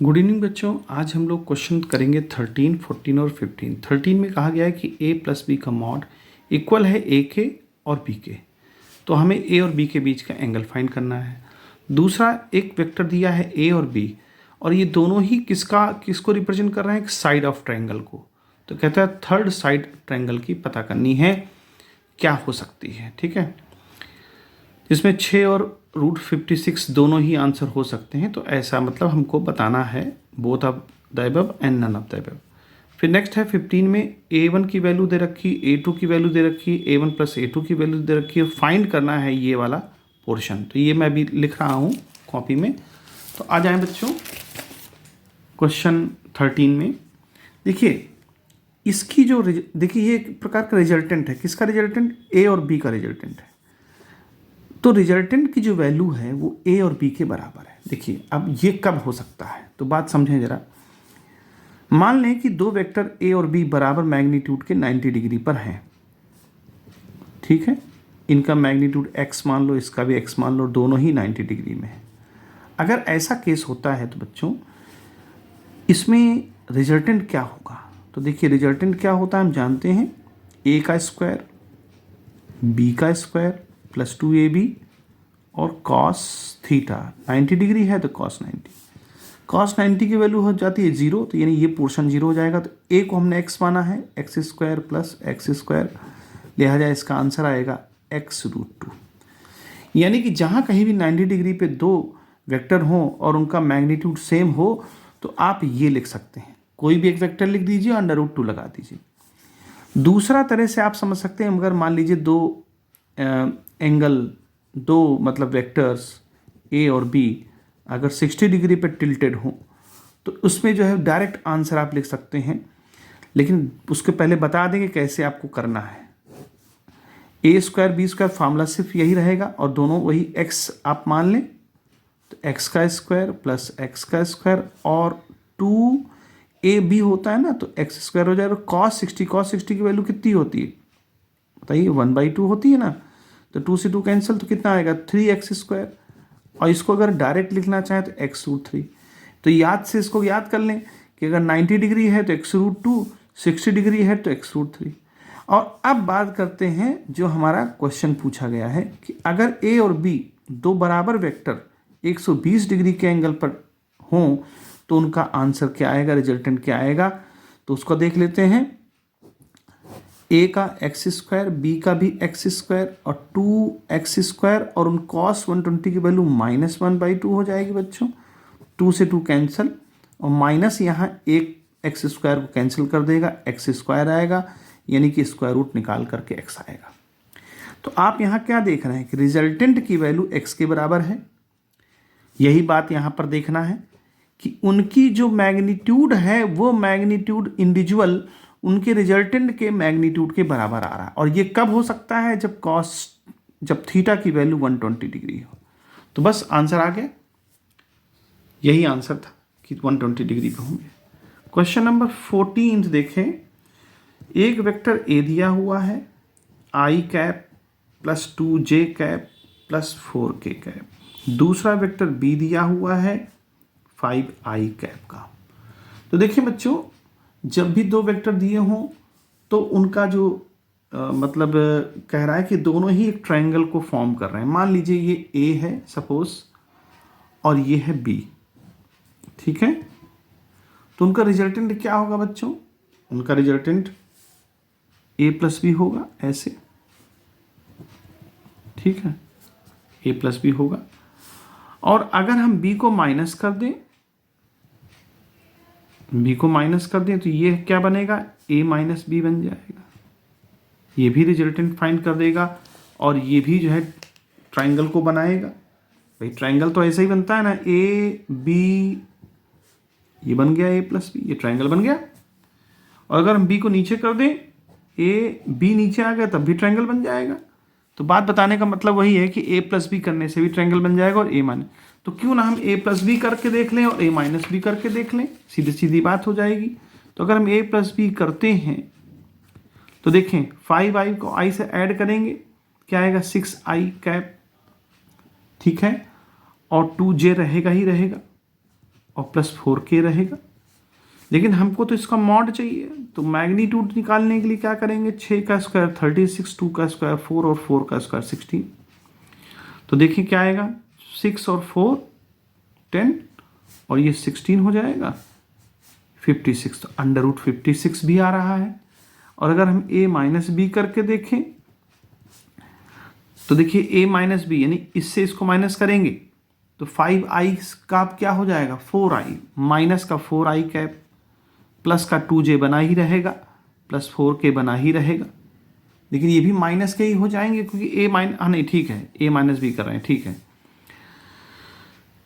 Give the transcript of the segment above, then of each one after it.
Good evening बच्चों। आज हम लोग क्वेश्चन करेंगे 13, 14 और 15। 13 में कहा गया है कि a प्लस बी का मॉड इक्वल है a के और b के, तो हमें a और b के बीच का एंगल फाइंड करना है। दूसरा, एक वेक्टर दिया है a और b और ये दोनों ही किसको रिप्रेजेंट कर रहे हैं? एक साइड ऑफ ट्रायंगल को। तो कहता है थर्ड साइड ट्रायंगल की पता करनी है, क्या हो सकती है। ठीक है, इसमें 6 और √56 दोनों ही आंसर हो सकते हैं, तो ऐसा मतलब हमको बताना है both of the above and none of the above. फिर नेक्स्ट है 15 में a1 की वैल्यू दे रखी, a2 की वैल्यू दे रखी, a1 प्लस a2 की वैल्यू दे रखी है, फाइंड करना है ये वाला पोर्शन। तो ये मैं अभी लिख रहा हूँ कॉपी में। तो आ जाए बच्चों क्वेश्चन 13 में। देखिए इसकी जो देखिए ये एक प्रकार का रिजल्टेंट है। किसका रिजल्टेंट? a और b का रिजल्टेंट है। तो रिजल्टेंट की जो वैल्यू है वो a और b के बराबर है। देखिए अब ये कब हो सकता है, तो बात समझें जरा। मान लें कि दो वेक्टर a और b बराबर मैग्नीट्यूड के 90 डिग्री पर हैं। ठीक है, इनका मैग्नीट्यूड x मान लो, इसका भी x मान लो, दोनों ही 90 डिग्री में है। अगर ऐसा केस होता है तो बच्चों इसमें रिजल्टेंट क्या होगा? तो देखिए रिजल्टेंट क्या होता है हम जानते हैं, a का स्क्वायर b का स्क्वायर प्लस 2ab और cos थीटा 90 डिग्री है तो cos 90 की वैल्यू हो जाती है 0, तो यानी ये पोर्शन 0 हो जाएगा। तो a को हमने x माना है, x square plus x square, लिहाजा इसका आंसर आएगा x√2। यानी कि जहाँ कहीं भी 90 डिग्री पे दो वेक्टर हों और उनका मैग्नीट्यूड सेम हो तो आप ये लिख सकते हैं, कोई भी एक वेक्टर लिख दीजिए और √2 लगा दीजिए। दूसरा तरह से आप समझ सकते हैं, अगर मान लीजिए दो मतलब वेक्टर्स a और b अगर 60 डिग्री पर टिल्टेड हो तो उसमें जो है डायरेक्ट आंसर आप लिख सकते हैं, लेकिन उसके पहले बता देंगे कैसे आपको करना है। a square b square formula सिर्फ यही रहेगा और दोनों वही x आप मान लें, तो x का स्क्वायर प्लस x का स्क्वायर और 2ab होता है ना, तो x स्क्वायर हो जाएगा। cos 60 की वैल्यू कितनी होती है बताइए? 1/2 होती है ना, तो 2 से 2 कैंसिल, तो कितना आएगा 3x स्क्वायर। और इसको अगर डायरेक्ट लिखना चाहें तो x√3। तो याद से इसको याद कर लें कि अगर 90 डिग्री है तो x√2, 60 डिग्री है तो x√3। और अब बात करते हैं जो हमारा क्वेश्चन पूछा गया है कि अगर a और b दो बराबर वेक्टर 120 डिग्री के एंगल पर हों तो उनका आंसर क्या आएगा, रिजल्टेंट क्या आएगा। तो उसको देख लेते हैं। a का एक्स स्क्वायर, b का भी एक्स स्क्वायर और 2x स्क्वायर और उन cos 120 की वैल्यू -1/2 हो जाएगी बच्चों। 2 से 2 कैंसिल और माइनस यहाँ एक एक्स स्क्वायर को कैंसिल कर देगा, एक्स स्क्वायर आएगा, यानी कि स्क्वायर रूट निकाल करके x आएगा। तो आप यहाँ क्या देख रहे हैं कि रिजल्टेंट की वैल्यू x के बराबर है। यही बात यहाँ पर देखना है कि उनकी जो मैग्नीट्यूड है वो मैग्नीट्यूड इंडिविजुअल उनके रिजल्टेंट के मैग्नीट्यूड के बराबर आ रहा है। और ये कब हो सकता है? जब थीटा की वैल्यू 120 डिग्री हो। तो बस आंसर आ गया, यही आंसर था कि 120 डिग्री पे होंगे। क्वेश्चन नंबर 14 देखें। एक वेक्टर a दिया हुआ है i cap plus 2j cap plus 4k cap. दूसरा वेक्टर b दिया हुआ है 5i कैप का। तो देखिए बच्चों, जब भी दो वेक्टर दिए हों तो उनका जो मतलब कह रहा है कि दोनों ही एक ट्रायंगल को फॉर्म कर रहे हैं। मान लीजिए ये a है सपोज और ये है b। ठीक है, तो उनका रिजल्टेंट क्या होगा बच्चों? उनका रिजल्टेंट a प्लस बी होगा, ऐसे। ठीक है, a प्लस बी होगा। और अगर हम b को माइनस कर दें, तो ये क्या बनेगा? a माइनस बी बन जाएगा। ये भी रिजल्टेंट फाइंड कर देगा और ये भी जो है ट्रायंगल को बनाएगा। भाई ट्रायंगल तो ऐसे ही बनता है ना, a b, ये बन गया a प्लस बी, ये ट्रायंगल बन गया। और अगर हम b को नीचे कर दें, a b नीचे आ गया तब भी ट्रायंगल बन जाएगा। तो बात बताने का मतलब वही है कि a प्लस बी करने से भी ट्रायंगल बन जाएगा और a माइनस। तो क्यों ना हम a प्लस बी करके देख लें और a माइनस बी करके देख लें, सीधी सीधी बात हो जाएगी। तो अगर हम a प्लस बी करते हैं तो देखें 5i को i से ऐड करेंगे, क्या आएगा 6i कैप। ठीक है, और 2j रहेगा ही रहेगा। और प्लस 4k रहेगा। लेकिन हमको तो इसका मॉड चाहिए, तो मैग्नीट्यूड निकालने के लिए क्या करेंगे, 6 का स्क्वायर 36, 2 का स्क्वायर 4 और 4 का स्क्वायर 16। तो देखिए क्या आएगा, 6 और 4 10 और ये 16 हो जाएगा 56। तो अंडर रूट 56 भी आ रहा है। और अगर हम a माइनस बी करके देखें तो देखिए a माइनस बी यानी इससे इसको माइनस करेंगे तो 5i का क्या हो जाएगा, 4i, माइनस का 4i कैप, प्लस का 2j बना ही रहेगा, प्लस 4k बना ही रहेगा। लेकिन ये भी माइनस के ही हो जाएंगे क्योंकि a माइनस, हाँ नहीं ठीक है, a माइनस बी कर रहे हैं, ठीक है,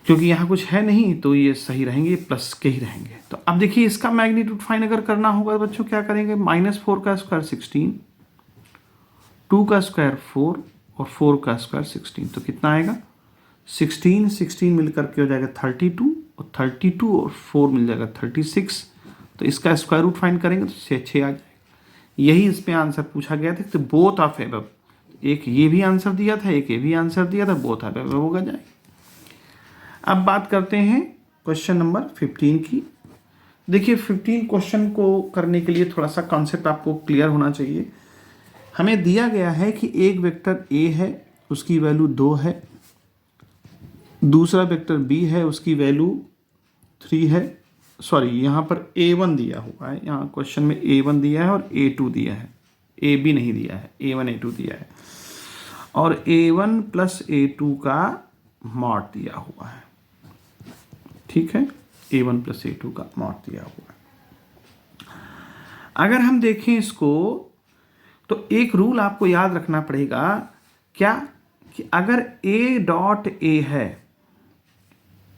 क्योंकि यहाँ कुछ है नहीं तो ये सही रहेंगे, प्लस के ही रहेंगे। तो अब देखिए इसका मैग्नीट्यूड फाइन अगर करना होगा बच्चों क्या करेंगे, -4 का स्क्वायर 16, 2 का स्क्वायर 4 और 4 का स्क्वायर 16। तो कितना आएगा, 16 मिलकर के हो जाएगा 32 और 32 और 4 मिल जाएगा 36। तो इसका स्क्वायर रूट फाइंड करेंगे तो 6 आ जाएगा। यही इसमें आंसर पूछा गया था। तो बोथ ऑफ एबव, एक ये भी आंसर दिया था, एक ये भी आंसर दिया था, बोथ ऑफ एबव होगा जाए। अब बात करते हैं क्वेश्चन नंबर 15 की। देखिए 15 क्वेश्चन को करने के लिए थोड़ा सा कॉन्सेप्ट आपको क्लियर होना चाहिए। हमें दिया गया है कि एक वेक्टर a है, उसकी वैल्यू 2 है, दूसरा वेक्टर b है, उसकी वैल्यू 3 है। सॉरी, यहाँ पर a1 दिया हुआ है, यहाँ क्वेश्चन में a1 दिया है और a2 दिया है, ab नहीं दिया है, a1 a2 दिया है। और a1 प्लस a2 का मॉड दिया हुआ है, ठीक है, a1 प्लस a2 का मॉड दिया हुआ है। अगर हम देखें इसको तो एक रूल आपको याद रखना पड़ेगा, क्या, कि अगर a डॉट a है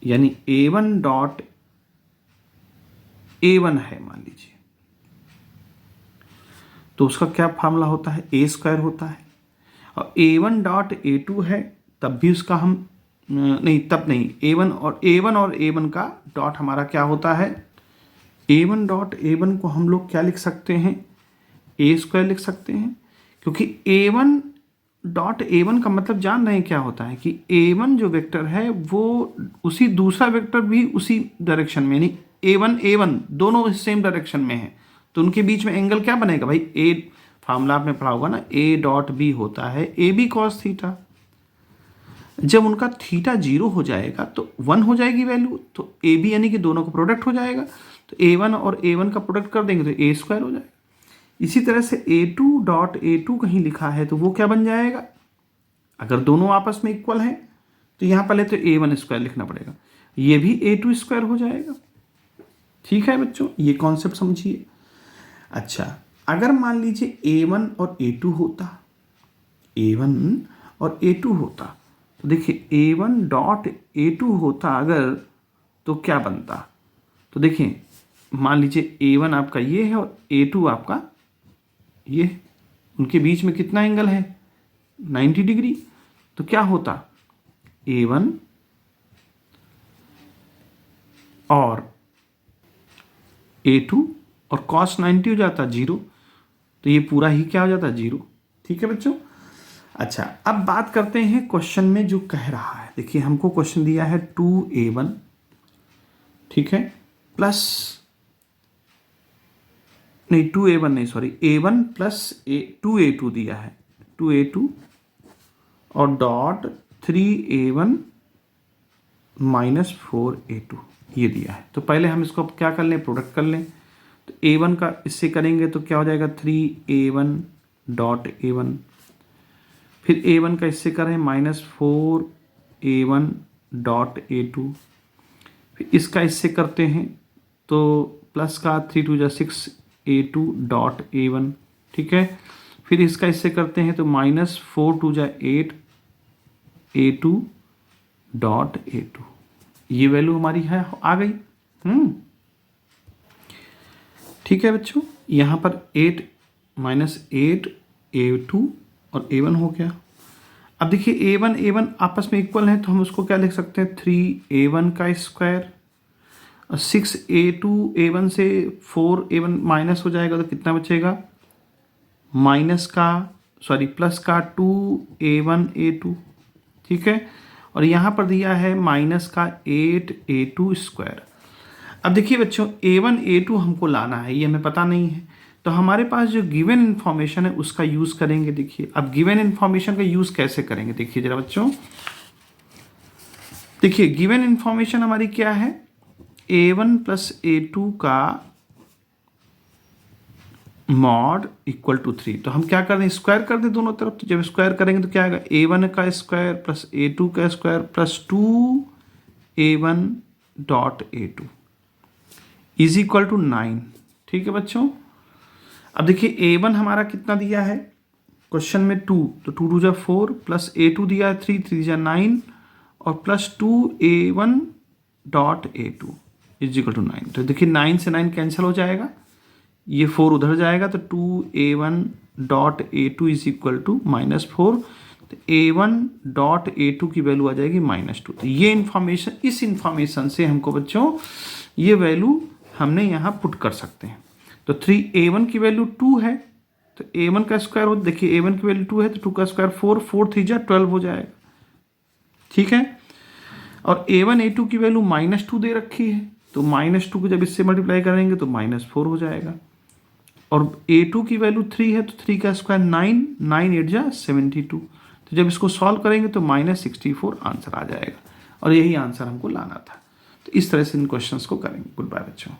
यानी a1 डॉट a1 है मान लीजिए, तो उसका क्या फार्मूला होता है, a स्क्वायर होता है। और a1 डॉट a2 है तब भी उसका हम नहीं, तब नहीं, a1 और a1 का डॉट हमारा क्या होता है, a1 डॉट a1 को हम लोग क्या लिख सकते हैं, a स्क्वायर लिख सकते हैं। क्योंकि a1 डॉट a1 का मतलब जान रहे हैं क्या होता है कि a1 जो वेक्टर है वो उसी दूसरा वेक्टर भी उसी डायरेक्शन में, यानी a1 दोनों सेम डायरेक्शन में है, तो उनके बीच में एंगल क्या बनेगा भाई, a फार्मूला आपने पढ़ा होगा ना, a डॉट b होता है ए बी कॉस थीटा। जब उनका थीटा 0 हो जाएगा तो 1 हो जाएगी वैल्यू, तो ए बी यानी कि दोनों का प्रोडक्ट हो जाएगा, तो a1 और a1 का प्रोडक्ट कर देंगे तो a स्क्वायर हो जाएगा। इसी तरह से a2 डॉट a2 कहीं लिखा है तो वो क्या बन जाएगा, अगर दोनों आपस में इक्वल हैं तो यहाँ पहले तो a1 स्क्वायर लिखना पड़ेगा, ये भी a2 स्क्वायर हो जाएगा। ठीक है बच्चों, ये कॉन्सेप्ट समझिए। अच्छा, अगर मान लीजिए a1 और a2 होता, a1 और a2 होता, तो देखिए a1 डॉट a2 होता अगर, तो क्या बनता, तो देखिए मान लीजिए a1 आपका ये है और a2 आपका ये, उनके बीच में कितना एंगल है, 90 डिग्री। तो क्या होता, a1 और a2 और cos 90 हो जाता 0, तो ये पूरा ही क्या हो जाता 0। ठीक है बच्चों। अच्छा, अब बात करते हैं क्वेश्चन में जो कह रहा है। देखिए हमको क्वेश्चन दिया है 2a1, ठीक है, प्लस नहीं 2a1 नहीं, सॉरी, a1 प्लस 2a2 दिया है, 2a2 और डॉट 3a1 माइनस 4a2 ये दिया है। तो पहले हम इसको क्या कर लें, प्रोडक्ट कर लें। तो a1 का इससे करेंगे तो क्या हो जाएगा, 3a1 डॉट a1, फिर a1 का इससे करें माइनस 4a1 डॉट a2, फिर इसका इससे करते हैं तो प्लस का 3 2 जा 6 a2 डॉट a1, ठीक है, फिर इसका इससे करते हैं तो माइनस 4 2 जा 8 a2 डॉट a2, ये वैल्यू हमारी है आ गई। ठीक है बच्चों, यहाँ पर 8 माइनस 8 a2 और a1 हो गया। अब देखिए a1 आपस में इक्वल है तो हम उसको क्या लिख सकते हैं, 3a1 का स्क्वायर और 6a2 a1 से 4a1 माइनस हो जाएगा तो कितना बचेगा, माइनस का सॉरी प्लस का 2a1 a2, ठीक है, और यहाँ पर दिया है माइनस का 8a2 स्क्वायर। अब देखिए बच्चों, A1 A2 हमको लाना है, ये हमें पता नहीं है, तो हमारे पास जो गिवन इन्फॉर्मेशन है उसका यूज़ करेंगे। देखिए अब गिवन इन्फॉर्मेशन का यूज़ कैसे करेंगे, देखिए जरा बच्चों, देखिए गिवन इन्फॉर्मेशन हमारी क्या है, A1 प्लस A2 का मॉड इक्वल टू 3। तो हम क्या कर दें, स्क्वायर कर दें दोनों तरफ। तो जब स्क्वायर करेंगे तो क्या आएगा, A1 का स्क्वायर प्लस A2 का square plus 2A1 dot A2 is equal to 9। ठीक है बच्चों। अब देखिए A1 हमारा कितना दिया है क्वेश्चन में 2, तो 2 2 जा 4 प्लस A2 दिया है 3 3 जा 9 और plus 2A1 dot A2 is equal to 9। तो देखिए 9 से 9 कैंसिल हो जाएगा, ये 4 उधर जाएगा, तो 2A1 dot A2 is equal to -4। तो A1 डॉट A2 की वैल्यू आ जाएगी -2। तो ये इन्फॉर्मेशन, इस इन्फॉर्मेशन से हमको बच्चों ये वैल्यू हमने यहाँ पुट कर सकते हैं। तो 3A1 की वैल्यू 2 है, तो A1 का स्क्वायर हो, देखिए A1 की वैल्यू 2 है तो 2 का स्क्वायर 4 4 3 जा 12 हो जाएगा। ठीक है। और A1 A2 की वैल्यू -2 दे रखी है, तो -2 को जब इससे मल्टीप्लाई करेंगे तो -4 हो जाएगा। और A2 की वैल्यू 3 है, तो 3 का स्क्वायर 9 9 8 जा 72। तो जब इसको सॉल्व करेंगे तो -64 आंसर आ जाएगा, और यही आंसर हमको लाना था। तो इस तरह से इन क्वेश्चंस को करेंगे। गुड बाय बच्चों।